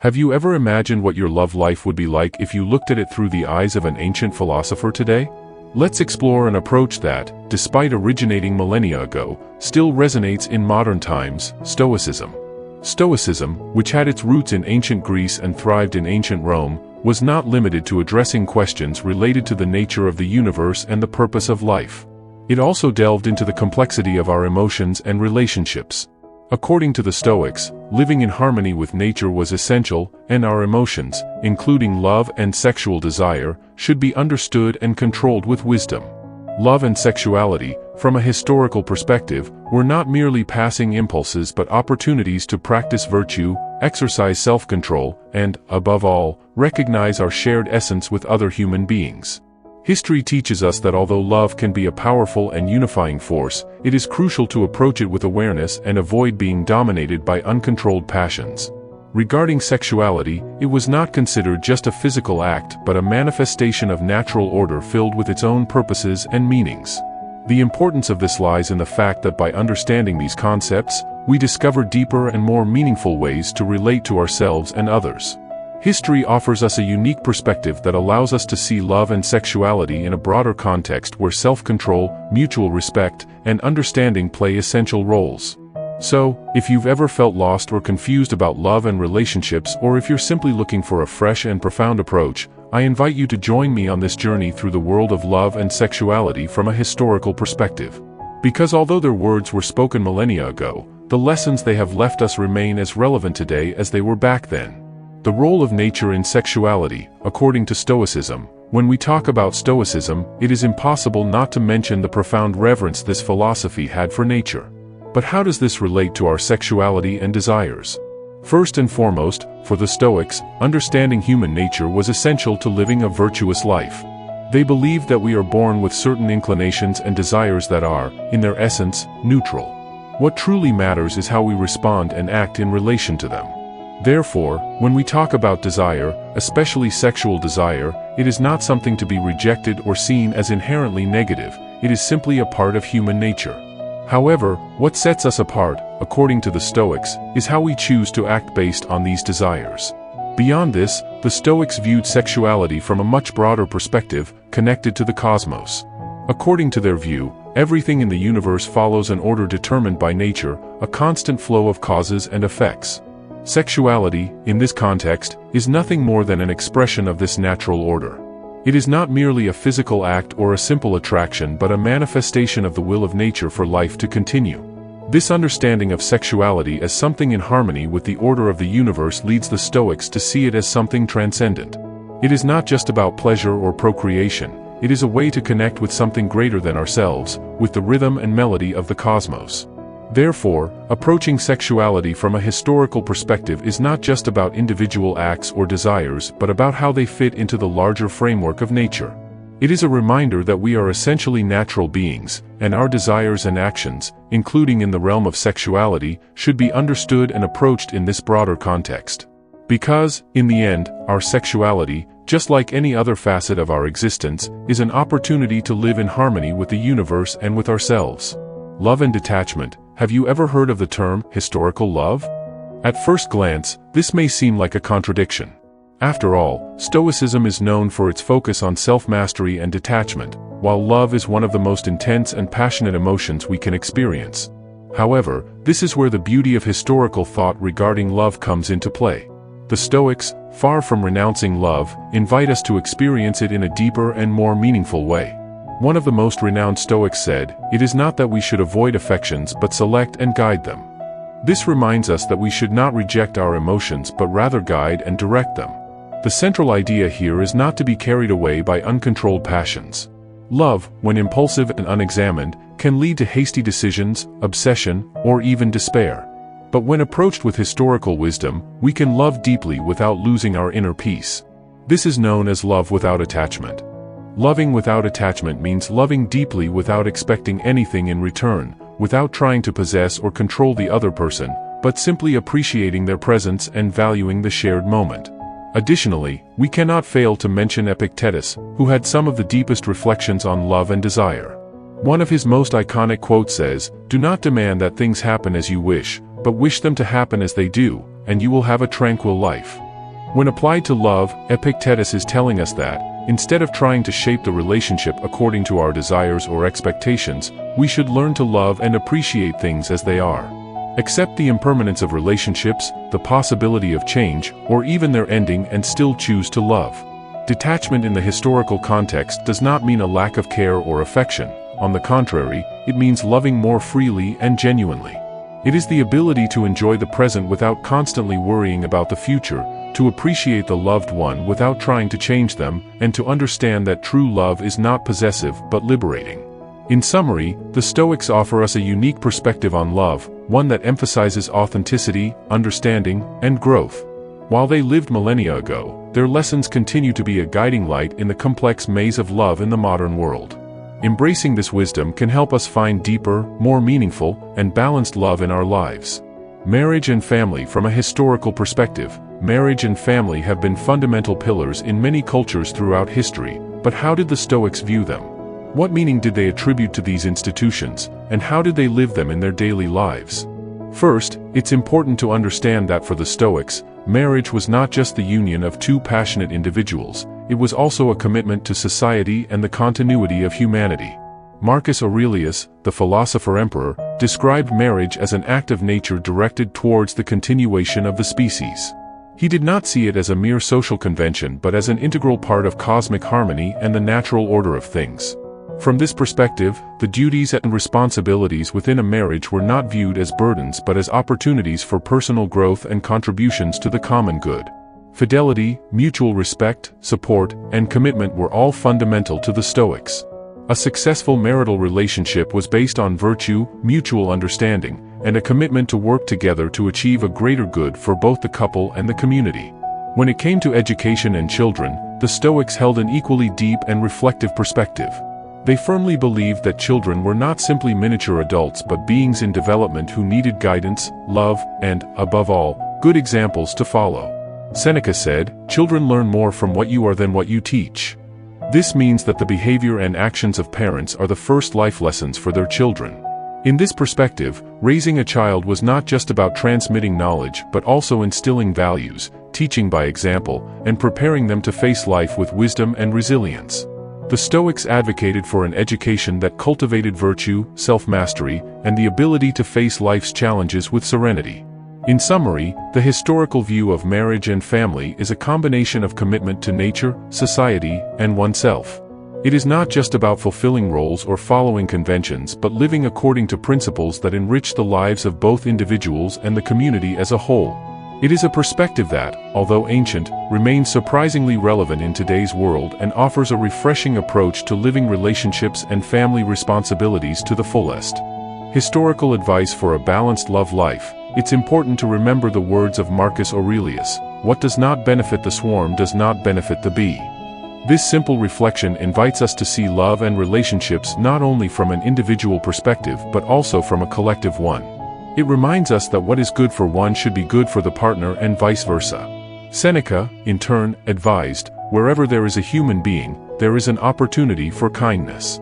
Have you ever imagined what your love life would be like if you looked at it through the eyes of an ancient philosopher today? Let's explore an approach that, despite originating millennia ago, still resonates in modern times: Stoicism. Stoicism, which had its roots in ancient Greece and thrived in ancient Rome, was not limited to addressing questions related to the nature of the universe and the purpose of life. It also delved into the complexity of our emotions and relationships. According to the Stoics, living in harmony with nature was essential, and our emotions, including love and sexual desire, should be understood and controlled with wisdom. Love and sexuality, from a historical perspective, were not merely passing impulses but opportunities to practice virtue, exercise self-control, and, above all, recognize our shared essence with other human beings. History teaches us that although love can be a powerful and unifying force, it is crucial to approach it with awareness and avoid being dominated by uncontrolled passions. Regarding sexuality, it was not considered just a physical act but a manifestation of natural order filled with its own purposes and meanings. The importance of this lies in the fact that by understanding these concepts, we discover deeper and more meaningful ways to relate to ourselves and others. History offers us a unique perspective that allows us to see love and sexuality in a broader context where self-control, mutual respect, and understanding play essential roles. So, if you've ever felt lost or confused about love and relationships, or if you're simply looking for a fresh and profound approach, I invite you to join me on this journey through the world of love and sexuality from a historical perspective. Because although their words were spoken millennia ago, the lessons they have left us remain as relevant today as they were back then. The role of nature in sexuality, according to Stoicism. When we talk about Stoicism, it is impossible not to mention the profound reverence this philosophy had for nature. But how does this relate to our sexuality and desires? First and foremost, for the Stoics, understanding human nature was essential to living a virtuous life. They believed that we are born with certain inclinations and desires that are, in their essence, neutral. What truly matters is how we respond and act in relation to them. Therefore, when we talk about desire, especially sexual desire, it is not something to be rejected or seen as inherently negative. It is simply a part of human nature. However, what sets us apart, according to the Stoics, is how we choose to act based on these desires. Beyond this, the Stoics viewed sexuality from a much broader perspective, connected to the cosmos. According to their view, everything in the universe follows an order determined by nature, a constant flow of causes and effects. Sexuality, in this context, is nothing more than an expression of this natural order. It is not merely a physical act or a simple attraction but a manifestation of the will of nature for life to continue. This understanding of sexuality as something in harmony with the order of the universe leads the Stoics to see it as something transcendent. It is not just about pleasure or procreation, it is a way to connect with something greater than ourselves, with the rhythm and melody of the cosmos. Therefore, approaching sexuality from a historical perspective is not just about individual acts or desires but about how they fit into the larger framework of nature. It is a reminder that we are essentially natural beings, and our desires and actions, including in the realm of sexuality, should be understood and approached in this broader context. Because, in the end, our sexuality, just like any other facet of our existence, is an opportunity to live in harmony with the universe and with ourselves. Love and detachment. Have you ever heard of the term historical love? At first glance, this may seem like a contradiction. After all, Stoicism is known for its focus on self-mastery and detachment, while love is one of the most intense and passionate emotions we can experience. However, this is where the beauty of historical thought regarding love comes into play. The Stoics, far from renouncing love, invite us to experience it in a deeper and more meaningful way. One of the most renowned Stoics said, "It is not that we should avoid affections but select and guide them." This reminds us that we should not reject our emotions but rather guide and direct them. The central idea here is not to be carried away by uncontrolled passions. Love, when impulsive and unexamined, can lead to hasty decisions, obsession, or even despair. But when approached with historical wisdom, we can love deeply without losing our inner peace. This is known as love without attachment. Loving without attachment means loving deeply without expecting anything in return, without trying to possess or control the other person, but simply appreciating their presence and valuing the shared moment. Additionally, we cannot fail to mention Epictetus, who had some of the deepest reflections on love and desire. One of his most iconic quotes says, "Do not demand that things happen as you wish, but wish them to happen as they do, and you will have a tranquil life." When applied to love, Epictetus is telling us that, instead of trying to shape the relationship according to our desires or expectations, we should learn to love and appreciate things as they are. Accept the impermanence of relationships, the possibility of change, or even their ending, and still choose to love. Detachment in the historical context does not mean a lack of care or affection. On the contrary, it means loving more freely and genuinely. It is the ability to enjoy the present without constantly worrying about the future, to appreciate the loved one without trying to change them, and to understand that true love is not possessive but liberating. In summary, the Stoics offer us a unique perspective on love, one that emphasizes authenticity, understanding, and growth. While they lived millennia ago, their lessons continue to be a guiding light in the complex maze of love in the modern world. Embracing this wisdom can help us find deeper, more meaningful, and balanced love in our lives. Marriage and family. From a historical perspective, marriage and family have been fundamental pillars in many cultures throughout history, but how did the Stoics view them? What meaning did they attribute to these institutions, and how did they live them in their daily lives? First, it's important to understand that for the Stoics, marriage was not just the union of two passionate individuals, it was also a commitment to society and the continuity of humanity. Marcus Aurelius, the philosopher-emperor, described marriage as an act of nature directed towards the continuation of the species. He did not see it as a mere social convention but as an integral part of cosmic harmony and the natural order of things. From this perspective, the duties and responsibilities within a marriage were not viewed as burdens but as opportunities for personal growth and contributions to the common good. Fidelity, mutual respect, support, and commitment were all fundamental to the Stoics. A successful marital relationship was based on virtue, mutual understanding, and a commitment to work together to achieve a greater good for both the couple and the community. When it came to education and children, the Stoics held an equally deep and reflective perspective. They firmly believed that children were not simply miniature adults but beings in development who needed guidance, love, and, above all, good examples to follow. Seneca said, "Children learn more from what you are than what you teach." This means that the behavior and actions of parents are the first life lessons for their children. In this perspective, raising a child was not just about transmitting knowledge but also instilling values, teaching by example, and preparing them to face life with wisdom and resilience. The Stoics advocated for an education that cultivated virtue, self-mastery, and the ability to face life's challenges with serenity. In summary, the historical view of marriage and family is a combination of commitment to nature, society, and oneself. It is not just about fulfilling roles or following conventions but living according to principles that enrich the lives of both individuals and the community as a whole. It is a perspective that, although ancient, remains surprisingly relevant in today's world and offers a refreshing approach to living relationships and family responsibilities to the fullest. Historical advice for a balanced love life. It's important to remember the words of Marcus Aurelius, "What does not benefit the swarm does not benefit the bee." This simple reflection invites us to see love and relationships not only from an individual perspective but also from a collective one. It reminds us that what is good for one should be good for the partner and vice versa. Seneca, in turn, advised, "Wherever there is a human being, there is an opportunity for kindness."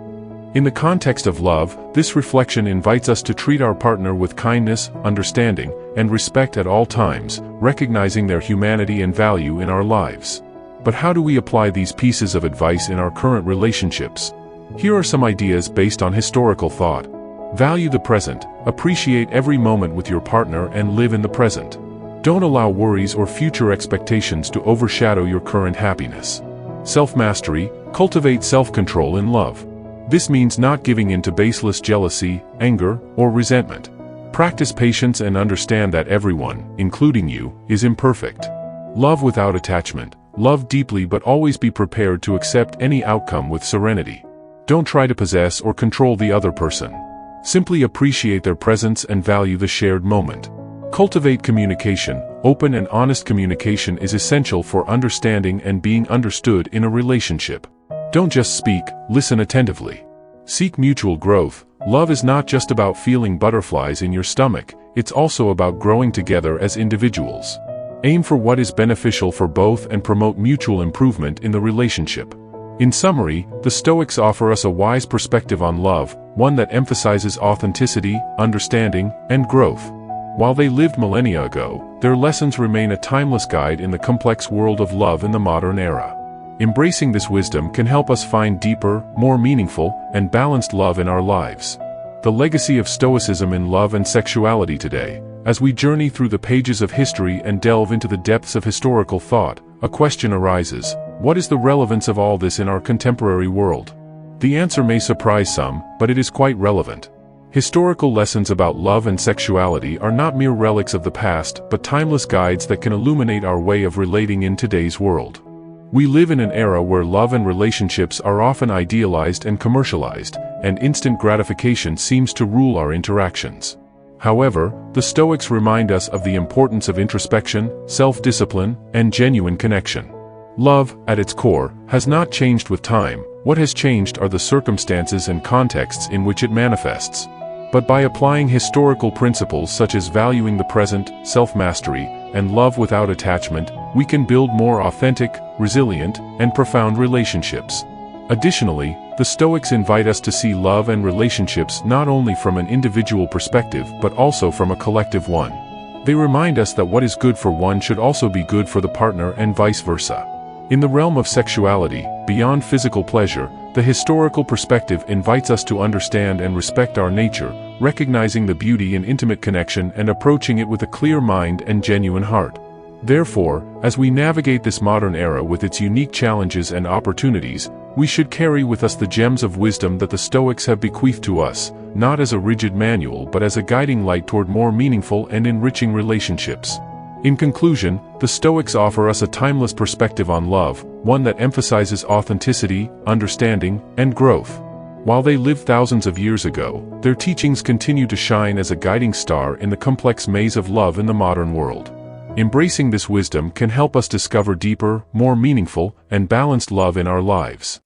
In the context of love, this reflection invites us to treat our partner with kindness, understanding, and respect at all times, recognizing their humanity and value in our lives. But how do we apply these pieces of advice in our current relationships? Here are some ideas based on historical thought. Value the present, appreciate every moment with your partner and live in the present. Don't allow worries or future expectations to overshadow your current happiness. Self-mastery, cultivate self-control in love. This means not giving in to baseless jealousy, anger, or resentment. Practice patience and understand that everyone, including you, is imperfect. Love without attachment. Love deeply but always be prepared to accept any outcome with serenity. Don't try to possess or control the other person. Simply appreciate their presence and value the shared moment. Cultivate communication. Open and honest communication is essential for understanding and being understood in a relationship. Don't just speak, listen attentively. Seek mutual growth. Love is not just about feeling butterflies in your stomach, it's also about growing together as individuals. Aim for what is beneficial for both and promote mutual improvement in the relationship. In summary, the Stoics offer us a wise perspective on love, one that emphasizes authenticity, understanding, and growth. While they lived millennia ago, their lessons remain a timeless guide in the complex world of love in the modern era. Embracing this wisdom can help us find deeper, more meaningful, and balanced love in our lives. The legacy of Stoicism in love and sexuality today. As we journey through the pages of history and delve into the depths of historical thought, a question arises: what is the relevance of all this in our contemporary world? The answer may surprise some, but it is quite relevant. Historical lessons about love and sexuality are not mere relics of the past, but timeless guides that can illuminate our way of relating in today's world. We live in an era where love and relationships are often idealized and commercialized, and instant gratification seems to rule our interactions. However, the Stoics remind us of the importance of introspection, self-discipline, and genuine connection. Love, at its core, has not changed with time. What has changed are the circumstances and contexts in which it manifests. But by applying historical principles such as valuing the present, self-mastery, and love without attachment, we can build more authentic, resilient, and profound relationships. Additionally, the Stoics invite us to see love and relationships not only from an individual perspective but also from a collective one. They remind us that what is good for one should also be good for the partner and vice versa. In the realm of sexuality, beyond physical pleasure, the historical perspective invites us to understand and respect our nature, recognizing the beauty in intimate connection and approaching it with a clear mind and genuine heart. Therefore, as we navigate this modern era with its unique challenges and opportunities, we should carry with us the gems of wisdom that the Stoics have bequeathed to us, not as a rigid manual but as a guiding light toward more meaningful and enriching relationships. In conclusion, the Stoics offer us a timeless perspective on love, one that emphasizes authenticity, understanding, and growth. While they lived thousands of years ago, their teachings continue to shine as a guiding star in the complex maze of love in the modern world. Embracing this wisdom can help us discover deeper, more meaningful, and balanced love in our lives.